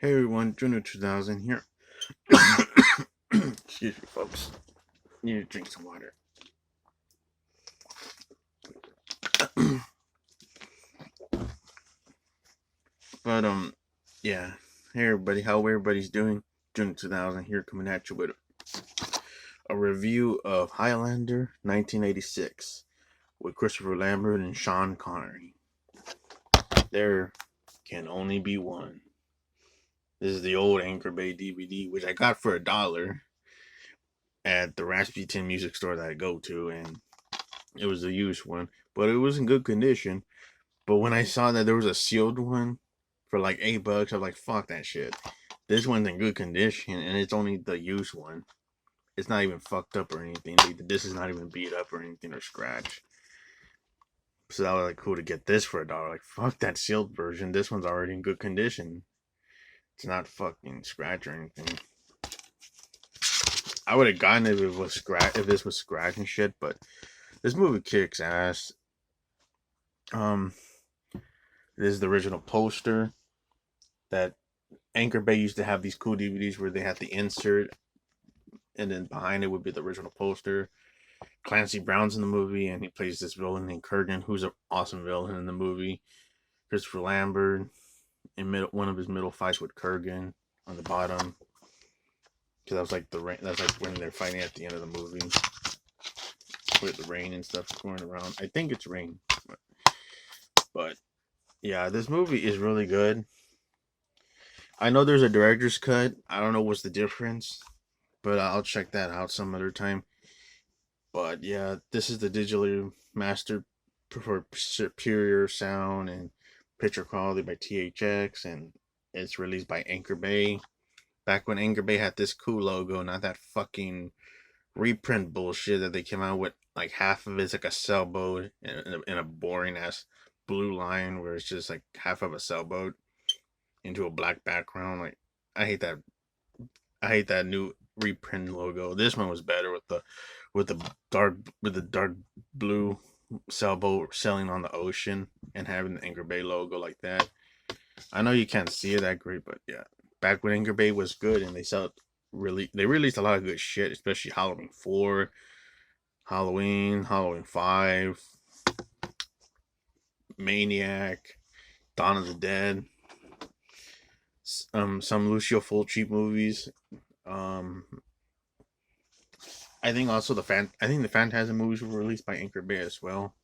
Hey everyone, Junior 2000 here. Excuse me, folks. Need to drink some water. but yeah. Hey everybody, how everybody's doing? Junior 2000 here, coming at you with a review of Highlander 1986 with Christopher Lambert and Sean Connery. There can only be one. This is the old Anchor Bay DVD, which I got for $1 at the Rasputin music store that I go to, and it was a used one, but it was in good condition. But when I saw that there was a sealed one for like $8, I was like, fuck that shit. This one's in good condition and it's only the used one. It's not even fucked up or anything. This is not even beat up or anything or scratched. So that was like cool to get this for $1. Like, fuck that sealed version. This one's already in good condition. It's not fucking scratch or anything. I would have gotten it if it was if this was scratch and shit, but this movie kicks ass. Um, this is the original poster that Anchor Bay used to have these cool DVDs where they had the insert, and then behind it would be the original poster. Clancy Brown's in the movie, and he plays this villain named Kurgan, who's an awesome villain in the movie. Christopher Lambert in one of his middle fights with Kurgan on the bottom, because that was like that's like when they're fighting at the end of the movie with the rain and stuff going around. I think it's rain, but yeah, this movie is really good. I know there's a director's cut. I don't know what's the difference, but I'll check that out some other time. But yeah, this is the digitally mastered for superior sound and picture quality by THX, and it's released by Anchor Bay. Back when Anchor Bay had this cool logo, not that fucking reprint bullshit that they came out with. Like half of it's like a sailboat in a boring ass blue line where it's just like half of a sailboat into a black background. Like I hate that. I hate that new reprint logo. This one was better with the dark blue sailboat sailing on the ocean and having the Anchor Bay logo like that. I know you can't see it that great, but yeah, back when Anchor Bay was good and they released a lot of good shit, especially Halloween 4, Halloween 5, Maniac, Dawn of the Dead, some Lucio Fulci movies. Um, I think the Phantasm movies were released by Anchor Bay as well.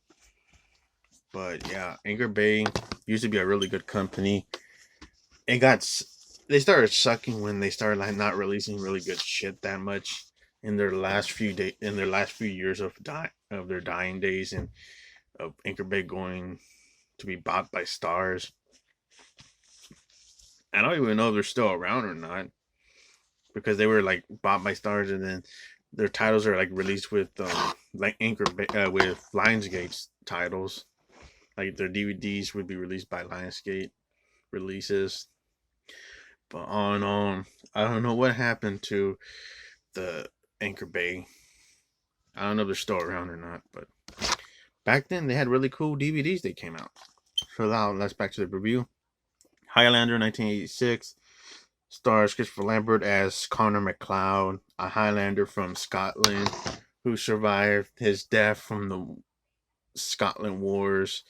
But yeah, Anchor Bay used to be a really good company. It got they started sucking when they started like not releasing really good shit that much in their last few years of their dying days, and of Anchor Bay going to be bought by Stars. I don't even know if they're still around or not, because they were like bought by Stars, and then their titles are like released with like with Lionsgate's titles. Like their DVDs would be released by Lionsgate releases. But on I don't know what happened to the Anchor Bay. I don't know if they're still around or not, but back then they had really cool DVDs that came out. So now let's back to the review. Highlander 1986 stars Christopher Lambert as Connor MacLeod, a Highlander from Scotland who survived his death from the Scotland Wars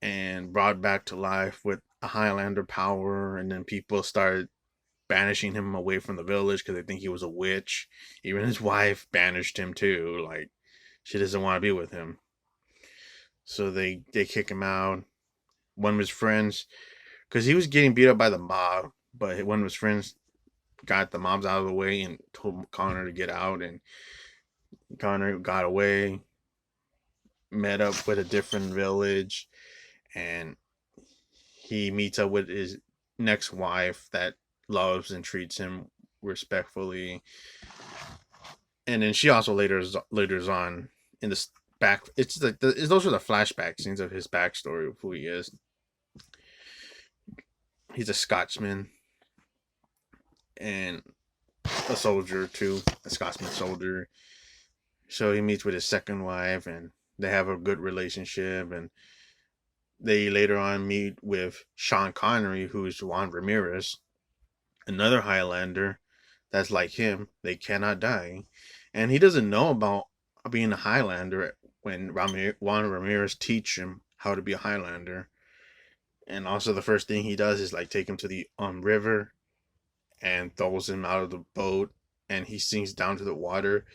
and brought back to life with a Highlander power. And then people started banishing him away from the village because they think he was a witch. Even his wife banished him too. Like, she doesn't want to be with him. So they kick him out. One of his friends, because he was getting beat up by the mob, but one of his friends got the mobs out of the way and told Connor to get out, and Connor got away, met up with a different village, and he meets up with his next wife that loves and treats him respectfully. And then she also later on in this back, it's like those are the flashback scenes of his backstory of who he is. He's a Scotsman and a soldier too, a Scotsman soldier. So he meets with his second wife, and they have a good relationship. And they later on meet with Sean Connery, who's Juan Ramirez, another Highlander that's like him. They cannot die, and he doesn't know about being a Highlander when Juan Ramirez teach him how to be a Highlander. And also, the first thing he does is like take him to the river and throws him out of the boat, and he sinks down to the water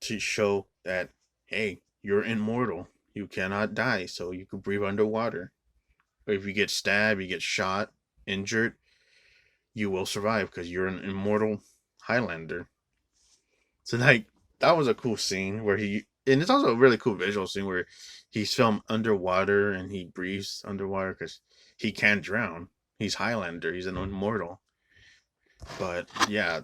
to show that, hey, you're immortal. You cannot die, so you can breathe underwater. But if you get stabbed, you get shot, injured, you will survive because you're an immortal Highlander. So like that was a cool scene where and it's also a really cool visual scene where he's filmed underwater and he breathes underwater because he can't drown. He's Highlander. He's an immortal. But yeah,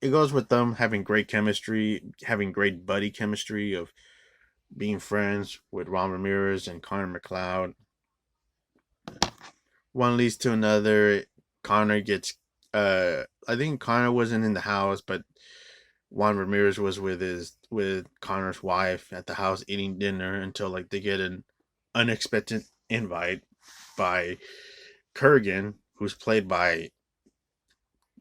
it goes with them having great chemistry, having great buddy chemistry of being friends with Ron Ramirez and Connor McLeod. One leads to another. Connor gets I think Connor wasn't in the house, but Juan Ramirez was with Connor's wife at the house eating dinner until like they get an unexpected invite by Kurgan, who's played by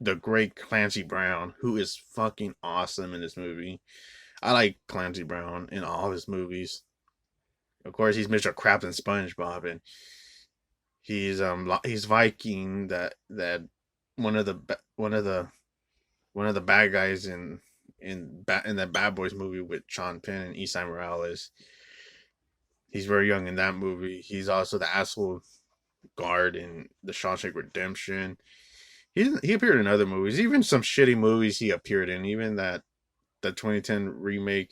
the great Clancy Brown, who is fucking awesome in this movie. I like Clancy Brown in all his movies. Of course, he's Mr. Krabs and SpongeBob, and he's Viking, that one of the one of the bad guys in that Bad Boys movie with Sean Penn and Esai Morales. He's very young in that movie. He's also the asshole guard in The Shawshank Redemption. He appeared in other movies, even some shitty movies he appeared in, even the 2010 remake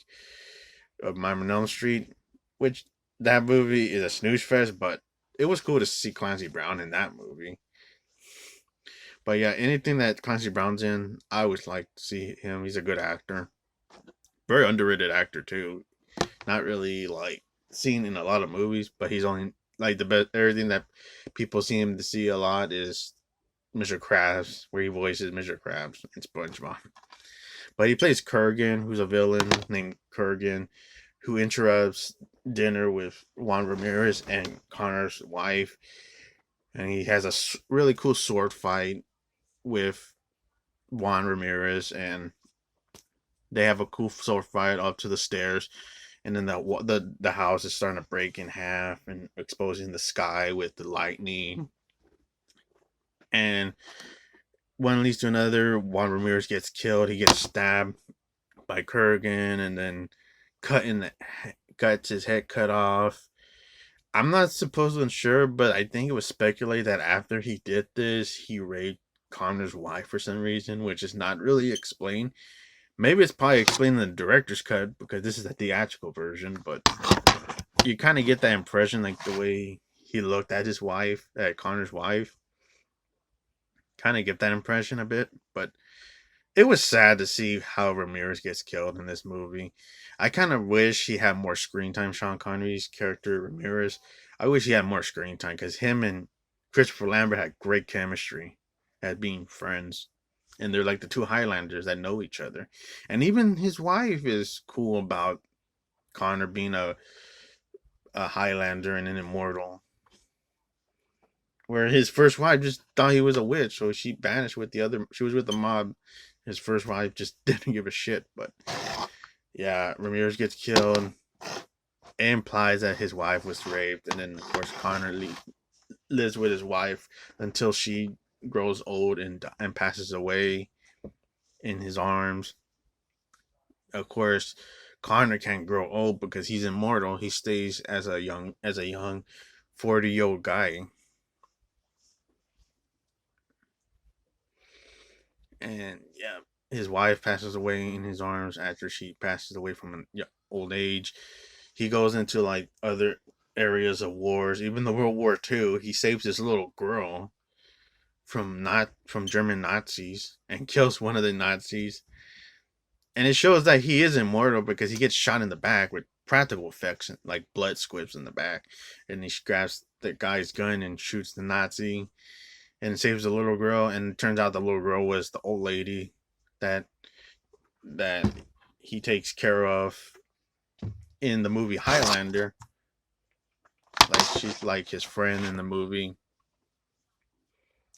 of Nightmare on Elm Street, which that movie is a snooze fest, but it was cool to see Clancy Brown in that movie. But yeah, anything that Clancy Brown's in, I always like to see him. He's a good actor, very underrated actor too. Not really like seen in a lot of movies, but he's only like the best. Everything that people see him to see a lot is Mr. Krabs, where he voices Mr. Krabs in SpongeBob. But he plays Kurgan, who's a villain named Kurgan, who interrupts dinner with Juan Ramirez and Connor's wife, and he has a really cool sword fight with Juan Ramirez, and they have a cool sword fight up to the stairs, and then the house is starting to break in half and exposing the sky with the lightning, and one leads to another. Juan Ramirez gets killed. He gets stabbed by Kurgan, and then cut in the gets his head cut off. I'm not supposedly sure, but I think it was speculated that after he did this, he raped Connor's wife for some reason, which is not really explained. Maybe it's probably explained in the director's cut because this is a theatrical version, but you kind of get that impression, like the way he looked at his wife, at Connor's wife. Kind of get that impression a bit, but it was sad to see how Ramirez gets killed in this movie. I kind of wish he had more screen time. Sean Connery's character Ramirez, I wish he had more screen time because him and Christopher Lambert had great chemistry at being friends, and they're like the two Highlanders that know each other. And even his wife is cool about Connor being a Highlander and an immortal. Where his first wife just thought he was a witch, so she banished with the other. She was with the mob. His first wife just didn't give a shit. But yeah, Ramirez gets killed. It implies that his wife was raped, and then of course Connor lives with his wife until she grows old and passes away in his arms. Of course, Connor can't grow old because he's immortal. He stays as a young 40-year-old guy. And yeah, his wife passes away in his arms after she passes away from an old age. He goes into like other areas of wars, even the World War II. He saves this little girl from German Nazis and kills one of the Nazis. And it shows that he is immortal because he gets shot in the back with practical effects, like blood squibs in the back, and he grabs the guy's gun and shoots the Nazi and saves the little girl. And it turns out the little girl was the old lady that that he takes care of in the movie Highlander. Like she's like his friend in the movie,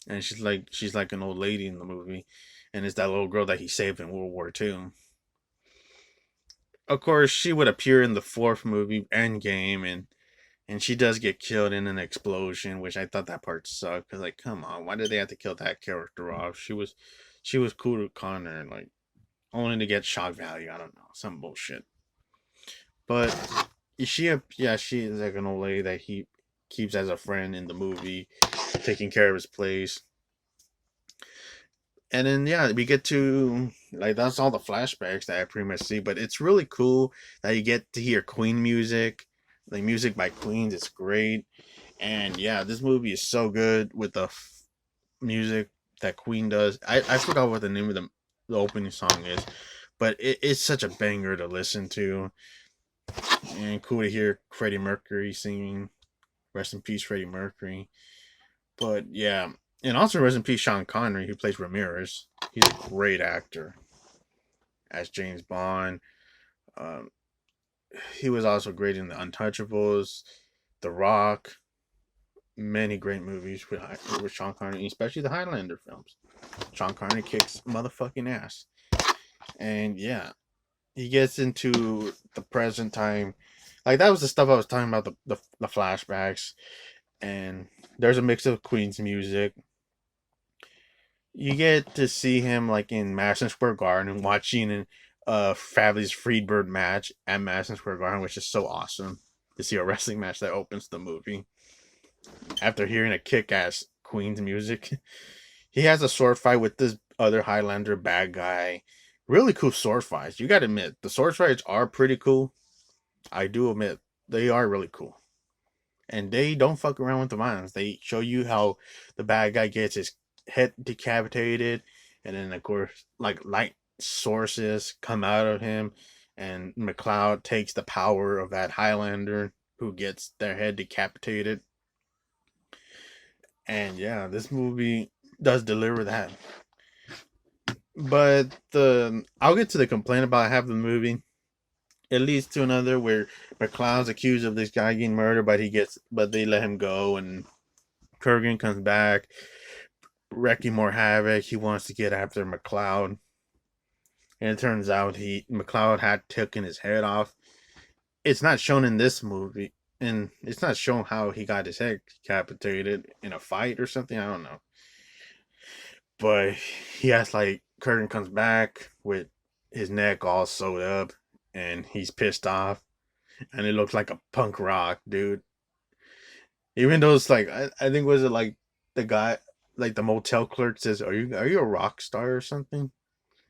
and she's like an old lady in the movie, and it's that little girl that he saved in World War II. Of course, she would appear in the fourth movie, Endgame, and she does get killed in an explosion, which I thought that part sucked. Cause like, come on, why did they have to kill that character off? She was cool to Connor, like only to get shock value. I don't know, some bullshit. But she is like an old lady that he keeps as a friend in the movie, taking care of his place. And then yeah, we get to like that's all the flashbacks that I pretty much see. But it's really cool that you get to hear Queen music, like music by Queens. It's great, and yeah, this movie is so good with the music that Queen does. I forgot what the name of the opening song is, but it's such a banger to listen to, and cool to hear Freddie Mercury singing. Rest in peace, Freddie Mercury. But yeah, and also rest in peace, Sean Connery, who plays Ramirez. He's a great actor as James Bond. Um, he was also great in The Untouchables, The Rock, many great movies with Sean Connery, especially the Highlander films. Sean Connery kicks motherfucking ass. And yeah, he gets into the present time. Like that was the stuff I was talking about, the flashbacks. And there's a mix of Queen's music. You get to see him like in Madison Square Garden watching Fabulous Freebird match at Madison Square Garden, which is so awesome to see a wrestling match that opens the movie. After hearing a kick-ass Queen's music, he has a sword fight with this other Highlander bad guy. Really cool sword fights. You gotta admit, the sword fights are pretty cool. I do admit, they are really cool. And they don't fuck around with the violence. They show you how the bad guy gets his head decapitated, and then of course, like light sources come out of him, and McLeod takes the power of that Highlander who gets their head decapitated. And yeah, this movie does deliver that. But the I'll get to the complaint about half the movie. It leads to another where McLeod's accused of this guy getting murdered, but they let him go, and Kurgan comes back, wrecking more havoc. He wants to get after McLeod, and it turns out he McLeod had taken his head off. It's not shown in this movie, and it's not shown how he got his head decapitated in a fight or something. I don't know, but he has like Kurgan comes back with his neck all sewed up, and he's pissed off, and it looks like a punk rock, dude. Even though it's like I think was it like the guy like the motel clerk says, are you a rock star or something?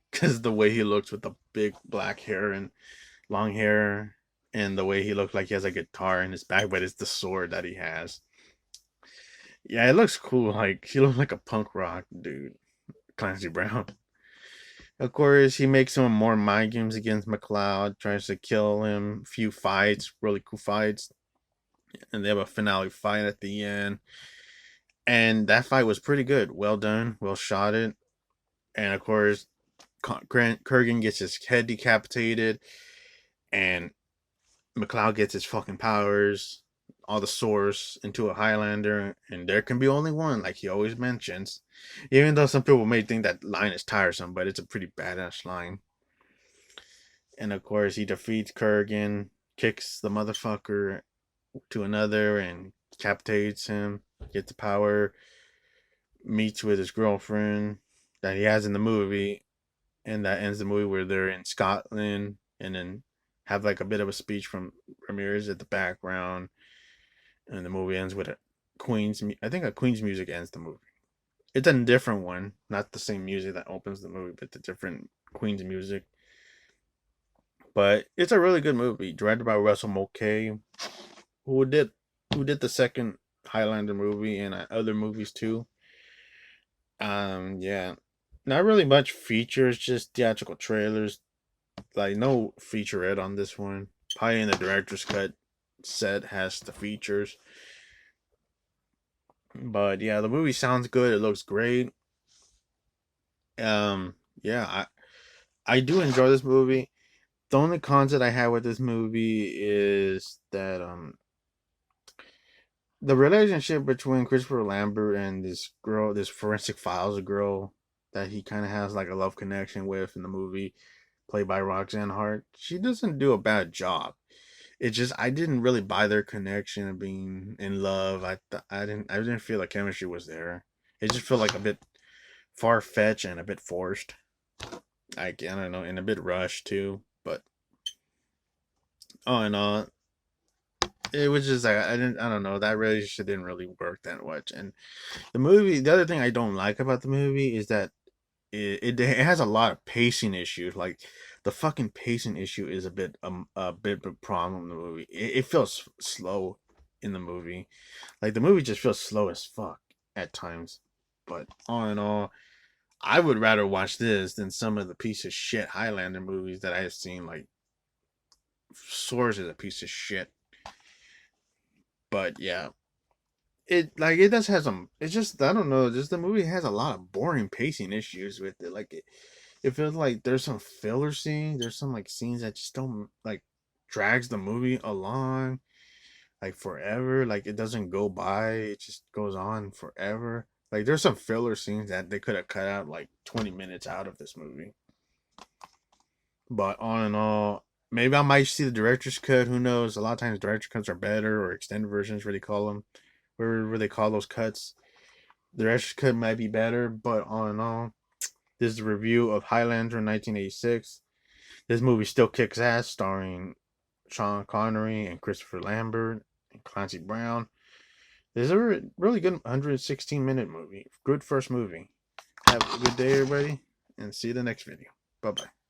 Because the way he looks with the big black hair and long hair, and the way he looks like he has a guitar in his back, but it's the sword that he has. Yeah, it looks cool. Like he looks like a punk rock dude, Clancy Brown. Of course, he makes some more mind games against McLeod, tries to kill him. Few fights, really cool fights, and they have a finale fight at the end. And that fight was pretty good. Well done, well shot it. And of course, Kurgan gets his head decapitated, and McLeod gets his fucking powers, all the source into a Highlander, and there can be only one, like he always mentions. Even though some people may think that line is tiresome, but it's a pretty badass line. And of course, he defeats Kurgan, kicks the motherfucker to another, and decapitates him, gets the power, meets with his girlfriend that he has in the movie, and that ends the movie where they're in Scotland, and then have like a bit of a speech from Ramirez at the background, and the movie ends with a Queen's. I think a Queen's music ends the movie. It's a different one, not the same music that opens the movie, but the different Queen's music. But it's a really good movie, directed by Russell Mulcahy, who did the second Highlander movie and other movies too. Yeah, not really much features, just theatrical trailers. Like no featurette on this one. Probably in the director's cut set has the features. But yeah, the movie sounds good. It looks great. Yeah, I do enjoy this movie. The only cons that I have with this movie is that the relationship between Christopher Lambert and this girl, this forensic files girl that he kind of has like a love connection with in the movie, played by Roxanne Hart, she doesn't do a bad job. It just I didn't really buy their connection and being in love. I didn't feel like chemistry was there. It just felt like a bit far fetched and a bit forced. I don't know, and a bit rushed too. But all in all, it was just like I don't know, that relationship didn't really work that much. And the other thing I don't like about the movie is that it has a lot of pacing issues. Like the fucking pacing issue is a bit of a problem in the movie. It feels slow in the movie. Like the movie just feels slow as fuck at times. But all in all, I would rather watch this than some of the piece of shit Highlander movies that I have seen. Like Source is a piece of shit. But yeah, it does have some. It's just I don't know. Just the movie has a lot of boring pacing issues with it. Like it feels like there's some filler scenes. There's some like scenes that just don't like drags the movie along like forever. Like it doesn't go by. It just goes on forever. Like there's some filler scenes that they could have cut out like 20 minutes out of this movie. But all in all, maybe I might see the director's cut. Who knows? A lot of times director's cuts are better or extended versions, where they call them, where they call those cuts. The director's cut might be better, but all in all, this is a review of Highlander in 1986. This movie still kicks ass, starring Sean Connery and Christopher Lambert and Clancy Brown. This is a really good 116-minute movie. Good first movie. Have a good day, everybody, and see you in the next video. Bye bye.